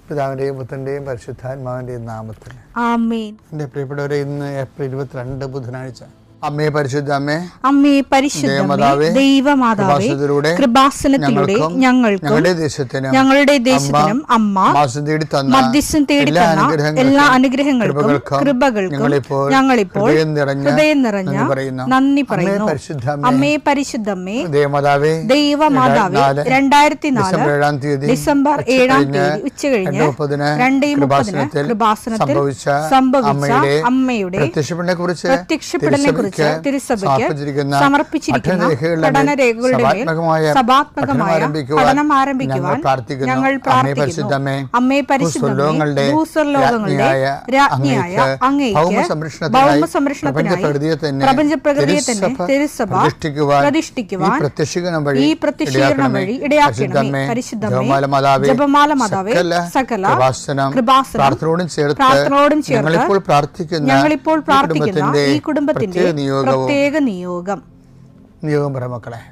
പിതാവിൻ്റെയും പുത്രൻ്റെയും പരിശുദ്ധാത്മാവിൻ്റെയും നാമത്തിൽ ആമേൻ. എൻ്റെ പ്രിയപ്പെട്ടവരെ, ഇന്ന് ഏപ്രിൽ 22 ബുധനാഴ്ച. അമ്മേ പരിശുദ്ധ അമ്മേ, അമ്മേ പരിശുദ്ധമേ, ദൈവമാതാവേ, കൃപാസനത്തിലൂടെ ഞങ്ങൾക്കും ഞങ്ങളുടെ ദേശത്തിനും അമ്മ മധ്യസ്ഥം തേടിത്തന്ന എല്ലാ അനുഗ്രഹങ്ങൾക്കും കൃപകൾക്കും ഞങ്ങളിപ്പോൾ ഹൃദയം നിറഞ്ഞ നന്ദി പറയുന്നു. അമ്മേ പരിശുദ്ധമേ, ദൈവമാതാവേ, 2004 ഡിസംബർ 7 ഉച്ചകഴിഞ്ഞ് 2:30 കൃപാസനത്തിൽ സംഭവിച്ച അമ്മയുടെ പ്രത്യക്ഷപ്പെടലിനെ കുറിച്ച് തിരുസഭയ്ക്ക് സമർപ്പിച്ചിരിക്കുന്ന പഠനരേഖകളുടെ മേൽ സഭാത്മകമായ പഠനം ആരംഭിക്കുവാൻ ഞങ്ങൾ പ്രാർത്ഥിക്കുന്നു. അമ്മേ പരിശുദ്ധമേ, ഭൂസ്വർലോകങ്ങളുടെ രാജ്ഞിയായ അങ്ങേയ്ക്ക് ഭൗമസംരക്ഷണത്തിനായി പ്രപഞ്ചപ്രകൃതിയെ തന്നെ തിരുസഭ പ്രതിഷ്ഠിക്കുവാൻ ഈ പ്രത്യക്ഷീകരണം വഴി ഇടയാക്കണമേ. പരിശുദ്ധമേ, ജപമാല മാതാവേ, സകല കൃപാസനം പ്രാർത്ഥനയോടും ചേർത്ത് ഞങ്ങളിപ്പോൾ പ്രാർത്ഥിക്കുന്ന ഈ കുടുംബത്തിന്റെ പ്രത്യേക നിയോഗം പറ മക്കളെ.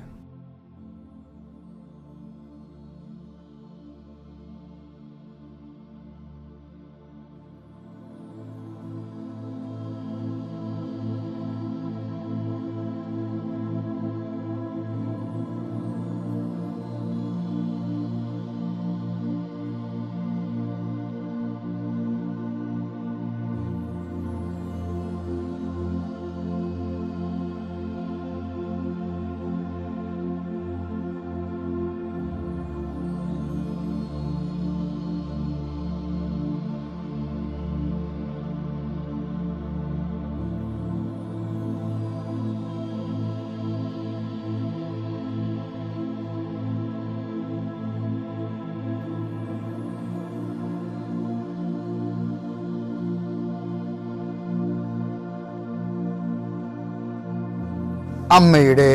അമ്മയുടെ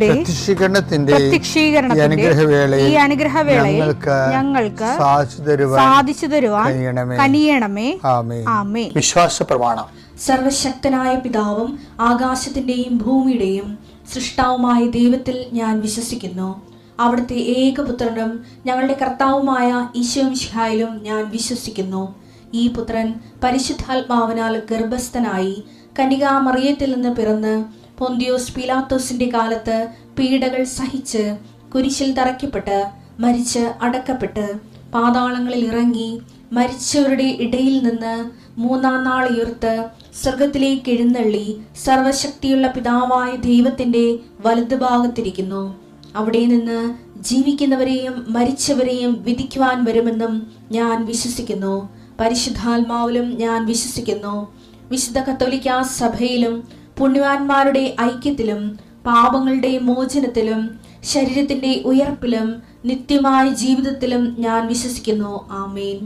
പ്രത്യക്ഷീകരണത്തിന്റെ ഈ അനുഗ്രഹവേളയിൽ ഞങ്ങൾക്ക് സാധിച്ചു തരുവാൻ കനിയണമേ. ആമേൻ. വിശ്വാസ പ്രമാണം. സർവശക്തനായ പിതാവും ആകാശത്തിന്റെയും ഭൂമിയുടെയും സൃഷ്ടാവുമായ ദൈവത്തിൽ ഞാൻ വിശ്വസിക്കുന്നു. അവിടുത്തെ ഏകപുത്രനും ഞങ്ങളുടെ കർത്താവുമായ ഈശോമിശിഹായിലും ഞാൻ വിശ്വസിക്കുന്നു. ഈ പുത്രൻ പരിശുദ്ധാത്മാവിനാൽ ഗർഭസ്ഥനായി കന്യകാമറിയത്തിൽ നിന്ന് പിറന്ന് പൊന്തിയോസ് പീലാത്തോസിന്റെ കാലത്ത് പീഡകൾ സഹിച്ച് കുരിശിൽ തറയ്ക്കപ്പെട്ട് മരിച്ച് അടക്കപ്പെട്ട് പാതാളങ്ങളിൽ ഇറങ്ങി മരിച്ചവരുടെ ഇടയിൽ നിന്ന് 3-ാം നാൾ ഉയർത്ത് സ്വർഗത്തിലേക്ക് എഴുന്നള്ളി സർവശക്തിയുള്ള പിതാവായ ദൈവത്തിന്റെ വലതുഭാഗത്തിരിക്കുന്നു. അവിടെ നിന്ന് ജീവിക്കുന്നവരെയും മരിച്ചവരെയും വിധിക്കുവാൻ വരുമെന്നും ഞാൻ വിശ്വസിക്കുന്നു. പരിശുദ്ധാത്മാവിലും ഞാൻ വിശ്വസിക്കുന്നു. വിശുദ്ധ കത്തോലിക്കാ സഭയിലും പുണ്യവാന്മാരുടെ ഐക്യത്തിലും പാപങ്ങളുടെ മോചനത്തിലും ശരീരത്തിന്റെ ഉയർപ്പിലും നിത്യമായ ജീവിതത്തിലും ഞാൻ വിശ്വസിക്കുന്നു. ആമേൻ.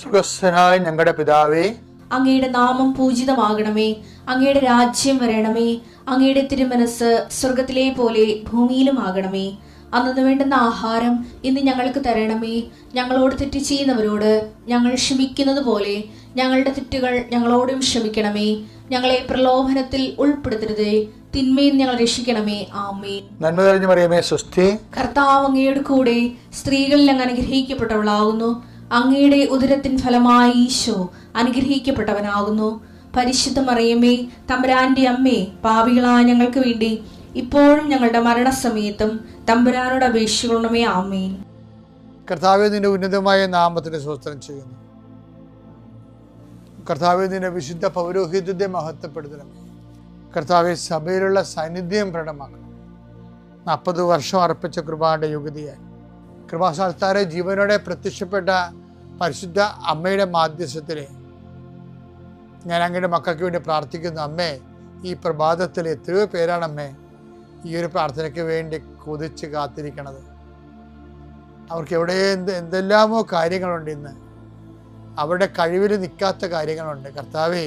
സ്വർഗ്ഗസ്ഥനായ ഞങ്ങളുടെ പിതാവേ, അങ്ങയുടെ നാമം പൂജിതമാകണമേ. അങ്ങയുടെ രാജ്യം വരണമേ. അങ്ങയുടെ തിരുമനസ് സ്വർഗത്തിലെ പോലെ ഭൂമിയിലും ആകണമേ. അന്നു വേണ്ടുന്ന ആഹാരം ഇന്ന് ഞങ്ങൾക്ക് തരണമേ. ഞങ്ങളോട് തെറ്റ് ചെയ്യുന്നവരോട് ഞങ്ങൾ ക്ഷമിക്കുന്നത് പോലെ ഞങ്ങളുടെ തെറ്റുകൾ ഞങ്ങളോടും ക്ഷമിക്കണമേ. ഞങ്ങളെ പ്രലോഭനത്തിൽ ഉൾപ്പെടുത്തരുതേ, തിന്മയിൽ ഞങ്ങൾ രക്ഷിക്കണമേ. ആമേൻ. നന്മ നിറഞ്ഞ മറിയമേ, സ്വസ്തി. കർത്താവ് അങ്ങയുടെ കൂടെ സ്ത്രീകളിൽ അങ്ങ് അനുഗ്രഹിക്കപ്പെട്ടവളാകുന്നു. അങ്ങയുടെ ഉദരത്തിൻ ഫലമായി ഈശോ അനുഗ്രഹിക്കപ്പെട്ടവനാകുന്നു. പരിശുദ്ധ മറിയമേ, തമ്പുരാന്റെ അമ്മേ, പാപികളായ ഞങ്ങൾക്ക് വേണ്ടി ഇപ്പോഴും ഞങ്ങളുടെ മരണസമയത്തും തമ്പുരാനോട് അപേക്ഷിക്കണമേ. ആമേൻ. കർത്താവേ, നിന്റെ ഉന്നതമായ നാമത്തിന് സ്തോത്രം ചെയ്യുന്നു. കർത്താവേ, നിന്റെ വിശുദ്ധ പൗരോഹിത്യത്തെ മഹത്വപ്പെടുത്തണമേ. കർത്താവെ, സഭയിലുള്ള സാന്നിധ്യം പ്രകടമാക്കണം. 40 വർഷം അർപ്പിച്ച കൃപയുടെ യുഗതിയായി കൃപാസ്ഥാനത്താരെ ജീവനോടെ പ്രത്യക്ഷപ്പെട്ട പരിശുദ്ധ അമ്മയുടെ മാധ്യസ്ഥത്തിലെ ഞാൻ അങ്ങയുടെ മക്കൾക്ക് വേണ്ടി പ്രാർത്ഥിക്കുന്നു. അമ്മേ, ഈ പ്രഭാതത്തിൽ എത്രയോ പേരാണ് അമ്മേ ഈ ഒരു പ്രാർത്ഥനയ്ക്ക് വേണ്ടി കൊതിച്ച് കാത്തിരിക്കണത്. അവർക്ക് എവിടെ എന്തെല്ലാമോ കാര്യങ്ങളുണ്ട്. ഇന്ന് അവരുടെ കഴിവിൽ നിൽക്കാത്ത കാര്യങ്ങളുണ്ട്. കർത്താവേ,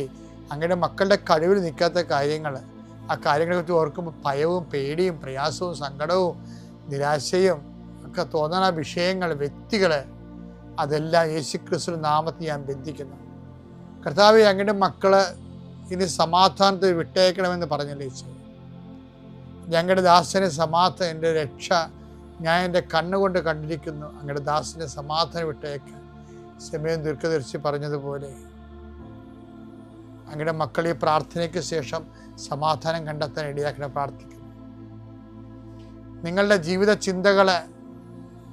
അങ്ങയുടെ മക്കളുടെ കഴിവിൽ നിൽക്കാത്ത കാര്യങ്ങൾ, ആ കാര്യങ്ങളെ കുറിച്ച് ഓർക്കുമ്പോൾ ഭയവും പേടിയും പ്രയാസവും സങ്കടവും നിരാശയും ഒക്കെ തോന്നുന്ന വിഷയങ്ങൾ, വ്യക്തികൾ, അതെല്ലാം യേശുക്രിസ്തു നാമത്തിൽ ഞാൻ ബന്ധിക്കുന്നു. കർത്താവേ, അങ്ങയുടെ മക്കള് ഇനി സമാധാനത്തിൽ വിട്ടേക്കണമെന്ന് പറഞ്ഞല്ലേ ഈശോ. ഞങ്ങളുടെ ദാസനെ സമാധാനം, എൻ്റെ രക്ഷ ഞാൻ എൻ്റെ കണ്ണുകൊണ്ട് കണ്ടിരിക്കുന്നു. അങ്ങയുടെ ദാസനെ സമാധാനം വിട്ടേക്ക്. സമയം ദീർഘദർശി പറഞ്ഞതുപോലെ അങ്ങയുടെ മക്കൾ ഈ പ്രാർത്ഥനയ്ക്ക് ശേഷം സമാധാനം കണ്ടെത്താൻ ഇടയാക്കണം പ്രാർത്ഥിക്കുന്നു. നിങ്ങളുടെ ജീവിത ചിന്തകള്,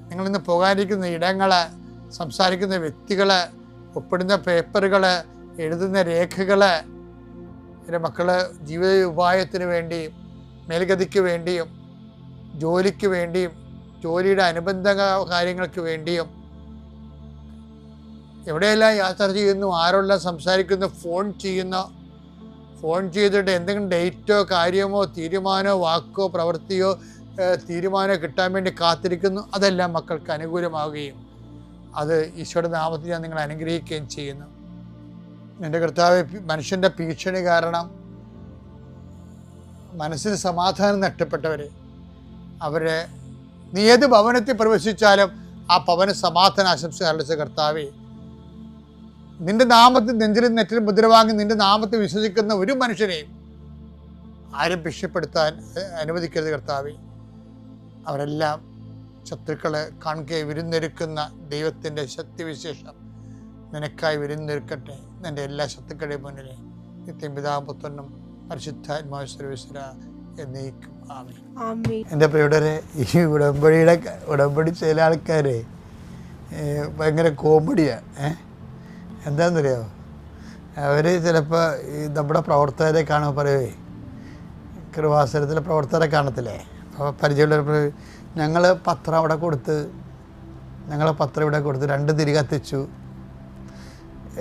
നിങ്ങളിന്ന് പോകാനിരിക്കുന്ന ഇടങ്ങള്, സംസാരിക്കുന്ന വ്യക്തികള്, ഒപ്പിടുന്ന പേപ്പറുകള്, എഴുതുന്ന രേഖകള്, എൻ്റെ മക്കള് ജീവിത ഉപായത്തിന് വേണ്ടിയും മേൽഗതിക്ക് വേണ്ടിയും ജോലിക്ക് വേണ്ടിയും ജോലിയുടെ അനുബന്ധ കാര്യങ്ങൾക്ക് വേണ്ടിയും എവിടെയെല്ലാം യാത്ര ചെയ്യുന്നു, ആരെല്ലാം സംസാരിക്കുന്നു, ഫോൺ ചെയ്തിട്ട് എന്തെങ്കിലും ഡേറ്റോ കാര്യമോ തീരുമാനമോ വാക്കോ പ്രവൃത്തിയോ തീരുമാനം കിട്ടാൻ വേണ്ടി കാത്തിരിക്കുന്നു. അതെല്ലാം മക്കൾക്ക് അനുകൂലമാവുകയും അത് ഈശോയുടെ നാമത്തിൽ ഞാൻ നിങ്ങളെ അനുഗ്രഹിക്കുകയും ചെയ്യുന്നു. എൻ്റെ കർത്താവ്, മനുഷ്യൻ്റെ ഭീഷണി കാരണം മനസ്സിന് സമാധാനം നഷ്ടപ്പെട്ടവരെ, അവരെ നീ ഏത് ഭവനത്തിൽ പ്രവേശിച്ചാലും ആ ഭവന സമാധാന ആശംസ അറിയിച്ച കർത്താവേ, നിന്റെ നാമത്തിൽ നെഞ്ചിലും നെറ്റിലും മുദ്രവാങ്ങി നിന്റെ നാമത്തിൽ വിശ്വസിക്കുന്ന ഒരു മനുഷ്യനെയും ആരും ഭീഷണിപ്പെടുത്താൻ അനുവദിക്കരുത് കർത്താവേ. അവരെല്ലാം ശത്രുക്കളെ കാണുകയെ വിരുന്നൊരുക്കുന്ന ദൈവത്തിൻ്റെ ശക്തിവിശേഷം നിനക്കായി വിരുന്നൊരുക്കട്ടെ. നിൻ്റെ എല്ലാ ശത്രുക്കളുടെയും മുന്നിലെ നിത്യം പിതാവും പുത്രനും പരിശുദ്ധാത്മാവ് സർവീശ്വര എന്നേക്കും ആമേൻ. എൻ്റെ പ്രിയരെ, ഈ ഉടമ്പടി ചില ആൾക്കാരെ ഭയങ്കര കോമഡിയാണ്. എന്താണെന്നറിയാമോ? അവർ ചിലപ്പോൾ ഈ നമ്മുടെ പ്രവർത്തകരെ കാണുമ്പോൾ പറയുവേ, കൃപാസനത്തിലെ പ്രവർത്തകരെ കാണത്തില്ലേ, അപ്പോൾ പരിചയമുള്ളവർ ഞങ്ങൾ പത്രം ഇവിടെ കൊടുത്ത് 2 തിരി കത്തിച്ചു,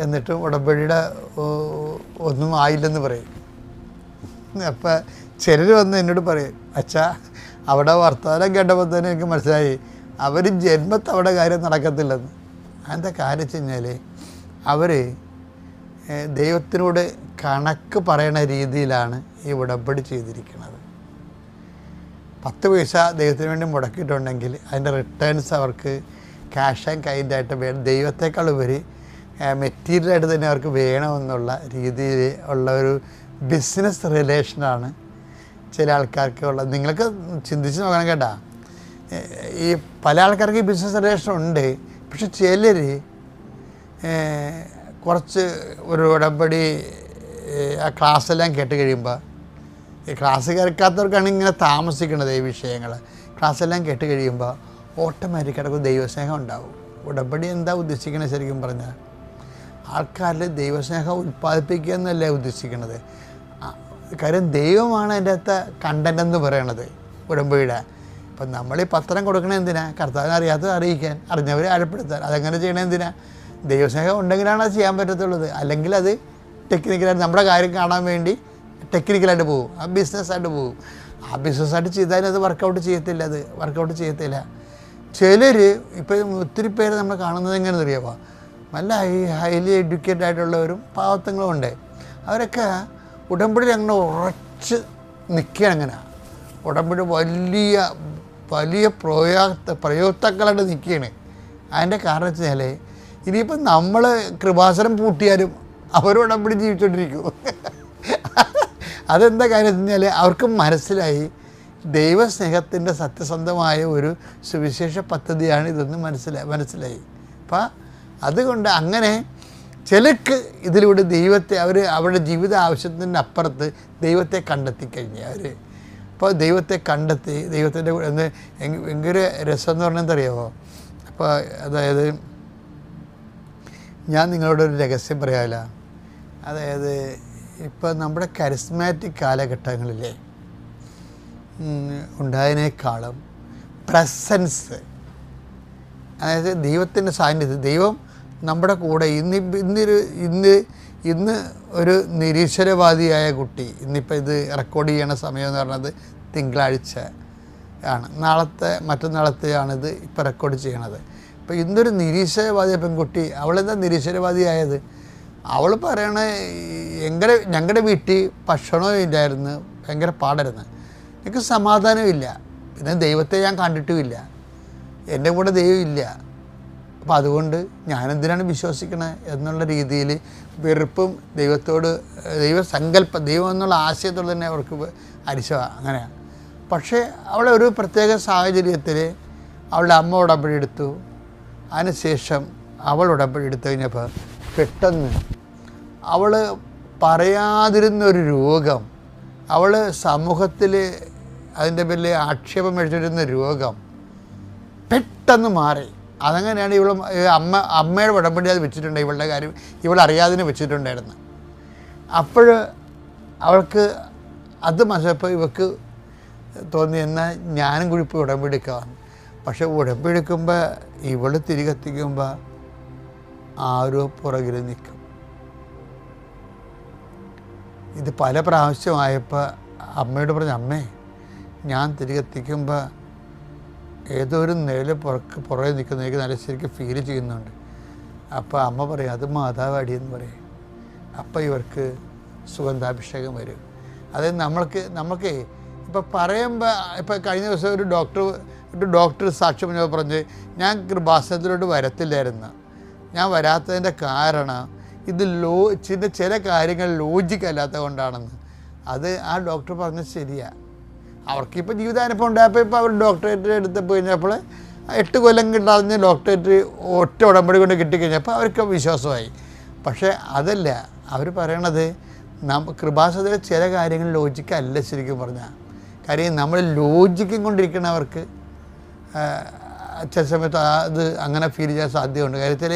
എന്നിട്ടും ഉടമ്പടിയുടെ ഒന്നും ആയില്ലെന്ന് പറയും. അപ്പം ചിലർ വന്ന് എന്നോട് പറയും, അച്ഛാ അവിടെ വർത്തമാനം കേട്ടപ്പോൾ തന്നെ എനിക്ക് മനസ്സിലായി അവർ ജന്മത്ത് അവിടെ കാര്യം നടക്കത്തില്ലെന്ന്. അതിൻ്റെ കാര്യം വെച്ച് കഴിഞ്ഞാൽ അവർ ദൈവത്തിനോട് കണക്ക് പറയണ രീതിയിലാണ് ഈ ഉടമ്പടി ചെയ്തിരിക്കുന്നത്. 10 പൈസ ദൈവത്തിന് വേണ്ടി മുടക്കിയിട്ടുണ്ടെങ്കിൽ അതിൻ്റെ റിട്ടേൺസ് അവർക്ക് ക്യാഷ് ആൻഡ് കൈൻഡായിട്ട് വേണം. ദൈവത്തെക്കാൾ ഉപരി മെറ്റീരിയലായിട്ട് തന്നെ അവർക്ക് വേണമെന്നുള്ള രീതിയിൽ ഉള്ള ഒരു ബിസിനസ് റിലേഷനാണ് ചില ആൾക്കാർക്ക് ഉള്ളത്. നിങ്ങൾക്ക് ചിന്തിച്ച് നോക്കണം കേട്ടാ. ഈ പല ആൾക്കാർക്ക് ഈ ബിസിനസ് റിലേഷൻ ഉണ്ട്. പക്ഷെ ചിലർ കുറച്ച് ഒരു ഉടമ്പടി ആ ക്ലാസ്സെല്ലാം കേട്ട് കഴിയുമ്പോൾ, ഈ ക്ലാസ് കേൾക്കാത്തവർക്കാണ് ഇങ്ങനെ താമസിക്കുന്നത് ഈ വിഷയങ്ങൾ. ക്ലാസ്സെല്ലാം കേട്ട് കഴിയുമ്പോൾ ഓട്ടോമാറ്റിക്കായിട്ട് ദൈവസ്നേഹം ഉണ്ടാവും. ഉടമ്പടി എന്താ ഉദ്ദേശിക്കുന്നത് ശരിക്കും പറഞ്ഞാൽ? ആൾക്കാരിൽ ദൈവസ്നേഹം ഉൽപ്പാദിപ്പിക്കുക എന്നല്ലേ ഉദ്ദേശിക്കുന്നത്. കാര്യം ദൈവമാണ് അതിൻ്റെ അകത്ത് കണ്ടൻ്റ് എന്ന് പറയണത് ഉടമ്പടിയുടെ. അപ്പം നമ്മൾ ഈ പത്രം കൊടുക്കണത് എന്തിനാ? കർത്താവിനെ അറിയാത്തത് അറിയിക്കാൻ, അറിഞ്ഞവരെ ആഴപ്പെടുത്താൻ. അതെങ്ങനെ ചെയ്യണത് എന്തിനാ? ദൈവസ്നേഹം ഉണ്ടെങ്കിലാണ് അത് ചെയ്യാൻ പറ്റത്തുള്ളത്. അല്ലെങ്കിൽ അത് ടെക്നിക്കലായിട്ട് നമ്മുടെ കാര്യം കാണാൻ വേണ്ടി ടെക്നിക്കലായിട്ട് പോകും, ആ ബിസിനസ്സായിട്ട് പോകും. ആ ബിസിനസ്സായിട്ട് ചെയ്താലും അത് വർക്കൗട്ട് ചെയ്യത്തില്ല. ചിലർ ഇപ്പം ഒത്തിരി പേര് നമ്മൾ കാണുന്നത് എങ്ങനെയെന്ന് അറിയാമോ? നല്ല ഹൈലി എഡ്യൂക്കേറ്റഡ് ആയിട്ടുള്ളവരും പാവത്തങ്ങളും ഉണ്ട്. അവരൊക്കെ ഉടമ്പടിയിൽ അങ്ങനെ ഉറച്ച് നിൽക്കുകയാണ്. അങ്ങനെ ഉടമ്പടി വലിയ പ്രയോക്താക്കളായിട്ട് നിൽക്കുകയാണ്. അതിൻ്റെ കാരണം വെച്ച് കഴിഞ്ഞാൽ ഇനിയിപ്പം നമ്മൾ കൃപാസനം പൂട്ടിയാലും അവർ ഉടമ്പടി ജീവിച്ചുകൊണ്ടിരിക്കും. അതെന്താ കാര്യം വെച്ച് കഴിഞ്ഞാൽ അവർക്ക് മനസ്സിലായി ദൈവസ്നേഹത്തിൻ്റെ സത്യസന്ധമായ ഒരു സുവിശേഷ പദ്ധതിയാണ് ഇതെന്ന് മനസ്സിലായി. അപ്പം അതുകൊണ്ട് അങ്ങനെ ചിലർക്ക് ഇതിലൂടെ ദൈവത്തെ അവരുടെ ജീവിത ആവശ്യത്തിൻ്റെ അപ്പുറത്ത് ദൈവത്തെ കണ്ടെത്തിക്കഴിഞ്ഞ് അപ്പോൾ ദൈവത്തെ കണ്ടെത്തി ദൈവത്തിൻ്റെ ഭയങ്കര രസം എന്ന് പറഞ്ഞാൽ എന്തറിയാമോ? അപ്പോൾ അതായത് ഞാൻ നിങ്ങളോടൊരു രഹസ്യം പറയാമല്ല. അതായത് ഇപ്പോൾ നമ്മുടെ കരിസ്മാറ്റിക് കാലഘട്ടങ്ങളിലെ ഉണ്ടായതിനേക്കാളും പ്രസൻസ്, അതായത് ദൈവത്തിൻ്റെ സാന്നിധ്യം, ദൈവം നമ്മുടെ കൂടെ ഇന്ന് ഒരു നിരീശ്വരവാദിയായ കുട്ടി, ഇന്നിപ്പോൾ ഇത് റെക്കോർഡ് ചെയ്യണ സമയം എന്ന് പറഞ്ഞത് തിങ്കളാഴ്ച ആണ്, മറ്റന്നാളത്തെയാണിത് ഇപ്പോൾ റെക്കോർഡ് ചെയ്യണത്. അപ്പോൾ ഇന്നൊരു നിരീശ്വരവാദിയ പെൺകുട്ടി, അവളെന്താ നിരീശ്വരവാദിയായത്? അവൾ പറയണ ഞങ്ങളുടെ വീട്ടിൽ ഭക്ഷണവും ഇല്ലായിരുന്നു, ഭയങ്കര പാടായിരുന്നു, എനിക്ക് സമാധാനമില്ല, പിന്നെ ദൈവത്തെ ഞാൻ കണ്ടിട്ടുമില്ല, എൻ്റെ കൂടെ ദൈവം ഇല്ല, അപ്പോൾ അതുകൊണ്ട് ഞാനെന്തിനാണ് വിശ്വസിക്കണത് എന്നുള്ള രീതിയിൽ വെറുപ്പും ദൈവത്തോട് ദൈവം എന്നുള്ള ആശയത്തോട് തന്നെ അവർക്ക് അരിശമാണ്. അങ്ങനെയാണ്. പക്ഷേ അവളെ ഒരു പ്രത്യേക സാഹചര്യത്തിൽ അവളുടെ അമ്മ ഉടമ്പടി എടുത്തു. അതിനുശേഷം അവൾ ഉടമ്പടി എടുത്തു കഴിഞ്ഞപ്പോൾ പെട്ടെന്ന് അവൾ പറയാതിരുന്നൊരു രോഗം, അവൾ സമൂഹത്തിൽ അതിൻ്റെ പേരിൽ ആക്ഷേപം മേടിച്ചിരുന്ന രോഗം പെട്ടെന്ന് മാറി. അതങ്ങനെയാണ് അമ്മയുടെ ഉടമ്പടി അത് വെച്ചിട്ടുണ്ട്, ഇവളുടെ കാര്യം ഇവളറിയാതെ വെച്ചിട്ടുണ്ടായിരുന്നു. അപ്പോൾ അവൾക്ക് അത് മനസ്സിലപ്പോൾ ഇവൾക്ക് തോന്നി, എന്നാൽ ഞാനും കൂടി ഇപ്പോൾ ഉടമ്പടിക്കാമെന്ന്. പക്ഷെ ഉടമ്പടിക്കുമ്പോൾ ഇവൾ തിരികെത്തിക്കുമ്പോൾ ആരോ പുറകിൽ നിൽക്കും. ഇത് പല പ്രാവശ്യമായപ്പോൾ അമ്മയോട് പറഞ്ഞു, അമ്മേ ഞാൻ തിരികെത്തിക്കുമ്പോൾ ഏതോ ഒരു നിഴൽ പുറകെ നിൽക്കുന്ന എനിക്ക് നല്ല ശരിക്കും ഫീൽ ചെയ്യുന്നുണ്ട്. അപ്പോൾ അമ്മ പറയും, അത് മാതാവാടിയെന്ന് പറയും. അപ്പോൾ ഇവർക്ക് സുഗന്ധാഭിഷേകം വരും. അതായത് നമുക്ക് ഇപ്പോൾ പറയുമ്പോൾ, ഇപ്പോൾ കഴിഞ്ഞ ദിവസം ഒരു ഡോക്ടർ സാക്ഷ്യം പറഞ്ഞ്, ഞാൻ കൃപാസനത്തിലോട്ട് വരത്തില്ലായിരുന്നു. ഞാൻ വരാത്തതിൻ്റെ കാരണം ഇത് ചില കാര്യങ്ങൾ ലോജിക്കല്ലാത്തത് കൊണ്ടാണെന്ന്. അത് ആ ഡോക്ടർ പറഞ്ഞത് ശരിയാണ്. അവർക്കിപ്പോൾ ജീവിതാനുഭവം ഉണ്ടായപ്പോൾ ഇപ്പോൾ അവർ ഡോക്ടറേറ്റ് എടുത്തപ്പോൾ കഴിഞ്ഞപ്പോൾ 8 കൊല്ലം കിട്ടാതെ ഡോക്ടറേറ്റ് ഒറ്റ ഉടമ്പടി കൊണ്ട് കിട്ടിക്കഴിഞ്ഞപ്പോൾ അവർക്ക് വിശ്വാസമായി. പക്ഷേ അതല്ല അവർ പറയണത്, കൃപാസനത്തിലെ ചില കാര്യങ്ങൾ ലോജിക്കല്ല ശരിക്കും പറഞ്ഞാൽ. കാര്യം നമ്മൾ ലോജിക്കും കൊണ്ടിരിക്കണവർക്ക് ചില സമയത്ത് അത് അങ്ങനെ ഫീൽ ചെയ്യാൻ സാധ്യതയുണ്ട്. കാര്യത്തിൽ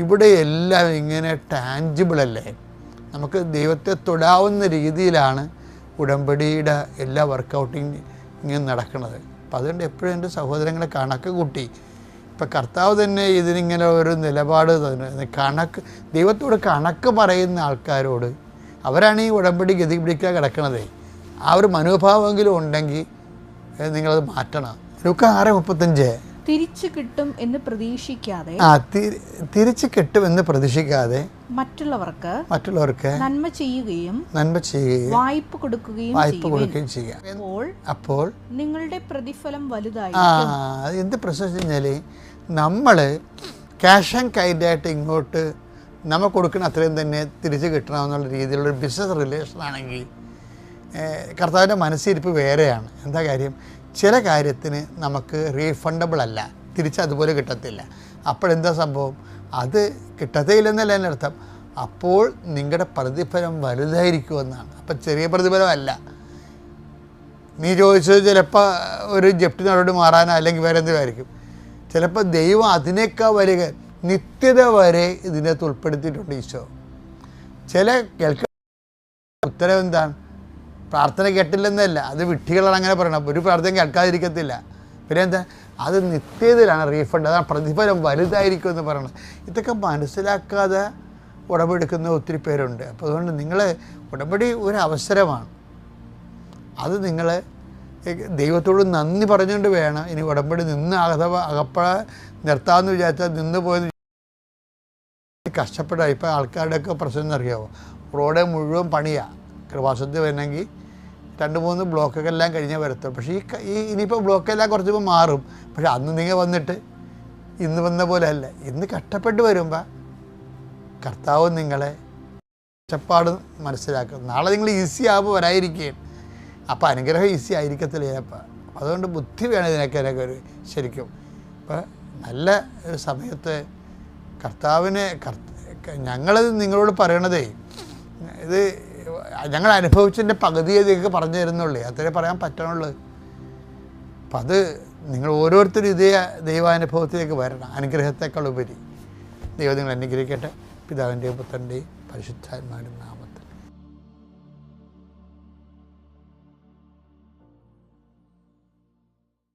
ഇവിടെ എല്ലാം ഇങ്ങനെ ടാഞ്ചിബിൾ അല്ലേ, നമുക്ക് ദൈവത്തെ തൊടാവുന്ന രീതിയിലാണ് ഉടമ്പടിയുടെ എല്ലാ വർക്കൗട്ടിങ് ഇങ്ങനെ നടക്കുന്നത്. അപ്പം അതുകൊണ്ട് എപ്പോഴും എൻ്റെ സഹോദരങ്ങളെ കണക്ക് കൂട്ടി, ഇപ്പം കർത്താവ് തന്നെ ഇതിനിങ്ങനെ ഒരു നിലപാട് തന്നെ ദൈവത്തോട് കണക്ക് പറയുന്ന ആൾക്കാരോട്, അവരാണ് ഈ ഉടമ്പടി ഗതി പിടിക്കാൻ കിടക്കണത്. ആ ഒരു മനോഭാവമെങ്കിലും ഉണ്ടെങ്കിൽ നിങ്ങളത് മാറ്റണം. ലൂക്കാ 6:35 തിരിച്ചു കിട്ടും എന്ന് പ്രതീക്ഷിക്കാതെ മറ്റുള്ളവർക്ക് നന്മ ചെയ്യുകയും വായ്പ കൊടുക്കുകയും ചെയ്യുക. അപ്പോൾ നിങ്ങളുടെ പ്രതിഫലം വലുതായി. എന്ത് പ്രശ്നം വെച്ചാൽ നമ്മൾ ക്യാഷ് ആൻഡ് കൈൻഡായിട്ട് ഇങ്ങോട്ട് നമ്മൾ കൊടുക്കുന്ന അത്രയും തന്നെ തിരിച്ച് കിട്ടണമെന്നുള്ള രീതിയിലുള്ളൊരു ബിസിനസ് റിലേഷൻ ആണെങ്കിൽ കർത്താവിൻ്റെ മനസ്സിരിപ്പ് വേറെയാണ്. എന്താ കാര്യം, ചില കാര്യത്തിന് നമുക്ക് റീഫണ്ടബിൾ അല്ല, തിരിച്ചതുപോലെ കിട്ടത്തില്ല. അപ്പോഴെന്താ സംഭവം, അത് കിട്ടത്തേയില്ലെന്നല്ല എൻ്റെ അർത്ഥം. അപ്പോൾ നിങ്ങളുടെ പ്രതിഫലം വലുതായിരിക്കുമെന്നാണ്. അപ്പം ചെറിയ പ്രതിഫലമല്ല. നീ ചോദിച്ചത് ചിലപ്പോൾ ഒരു ജപ്തി നടപടി മാറാനോ അല്ലെങ്കിൽ വേറെ എന്തെങ്കിലുമായിരിക്കും. ചിലപ്പോൾ ദൈവം അതിനേക്കാൾ വരിക നിത്യത വരെ ഇതിനകത്ത് ഉൾപ്പെടുത്തിയിട്ടുണ്ട് ഈശോ. ചില ഉത്തരവ് എന്താണ്, പ്രാർത്ഥന കേട്ടില്ലെന്നല്ല, അത് വിഡ്ഢികളാണ് അങ്ങനെ പറയണം. ഒരു പ്രാർത്ഥന കേൾക്കാതിരിക്കത്തില്ല. പിന്നെ എന്താ, അത് നിത്യതയിലാണ് റീഫണ്ട്, അതാണ് പ്രതിഫലം വലുതായിരിക്കും എന്ന് പറയണത്. ഇതൊക്കെ മനസ്സിലാക്കാതെ ഉടമ്പെടുക്കുന്ന ഒത്തിരി പേരുണ്ട്. അപ്പോൾ അതുകൊണ്ട് നിങ്ങൾ ഉടമ്പടി ഒരു അവസരമാണ്. അത് നിങ്ങൾ ദൈവത്തോട് നന്ദി പറഞ്ഞുകൊണ്ട് വേണം ഇനി ഉടമ്പടി അകപ്പഴ നിർത്താമെന്ന് വിചാരിച്ചാൽ നിന്ന് പോയെന്ന് കഷ്ടപ്പെടാം. ഇപ്പോൾ ആൾക്കാരുടെയൊക്കെ പ്രശ്നം എന്നറിയാമോ, റോഡ് മുഴുവൻ പണിയാണ്. കൃപാസനത്തിൽ വരണമെങ്കിൽ 2-3 ബ്ലോക്കൊക്കെ എല്ലാം കഴിഞ്ഞാൽ വരത്തുള്ളൂ. പക്ഷേ ഇനിയിപ്പോൾ ബ്ലോക്കെല്ലാം കുറച്ചിപ്പോൾ മാറും. പക്ഷെ അന്ന് നിങ്ങൾ വന്നിട്ട് ഇന്ന് വന്ന പോലെ അല്ല. ഇന്ന് കഷ്ടപ്പെട്ട് വരുമ്പോൾ കർത്താവ് നിങ്ങളെ കഷ്ടപ്പാട് മനസ്സിലാക്കും. നാളെ നിങ്ങൾ ഈസി ആകുമ്പോൾ വരാതിരിക്കുകയും അപ്പോൾ അനുഗ്രഹം ഈസി ആയിരിക്കത്തില്ല ചിലപ്പോൾ. അതുകൊണ്ട് ബുദ്ധി വേണം ഇതിനൊക്കെ ഒരു ശരിക്കും. അപ്പോൾ നല്ല ഒരു സമയത്ത് ഞങ്ങളത് നിങ്ങളോട് പറയണതേ, ഇത് ഞങ്ങൾ അനുഭവിച്ചതിൻ്റെ പകുതിയെ നിങ്ങൾക്ക് പറഞ്ഞു തരുന്നുള്ളൂ, അത്രേ പറയാൻ പറ്റണുള്ളൂ. അപ്പം അത് നിങ്ങൾ ഓരോരുത്തരും ഇതേ ദൈവാനുഭവത്തിലേക്ക് വരണം, അനുഗ്രഹത്തെക്കാൾ ഉപരി. ദൈവം നിങ്ങൾ അനുഗ്രഹിക്കട്ടെ. പിതാവിൻ്റെയും പുത്രൻ്റെയും പരിശുദ്ധാത്മാവിൻ്റെയും നാമത്തിൽ.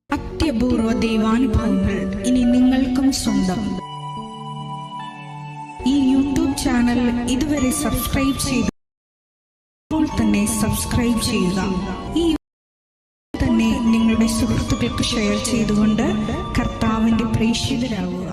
അത്യപൂർവ ദൈവാനുഭവങ്ങൾ ഇനി നിങ്ങൾക്കും സ്വന്തം. ഈ യൂട്യൂബ് ചാനൽ ഇതുവരെ സബ്സ്ക്രൈബ് ചെയ്തു തന്നെ സബ്സ്ക്രൈബ് ചെയ്യുക. ഈ തന്നെ നിങ്ങളുടെ സുഹൃത്തുക്കൾക്ക് ഷെയർ ചെയ്തുകൊണ്ട് കർത്താവിന്റെ പ്രേക്ഷിതരാകുക.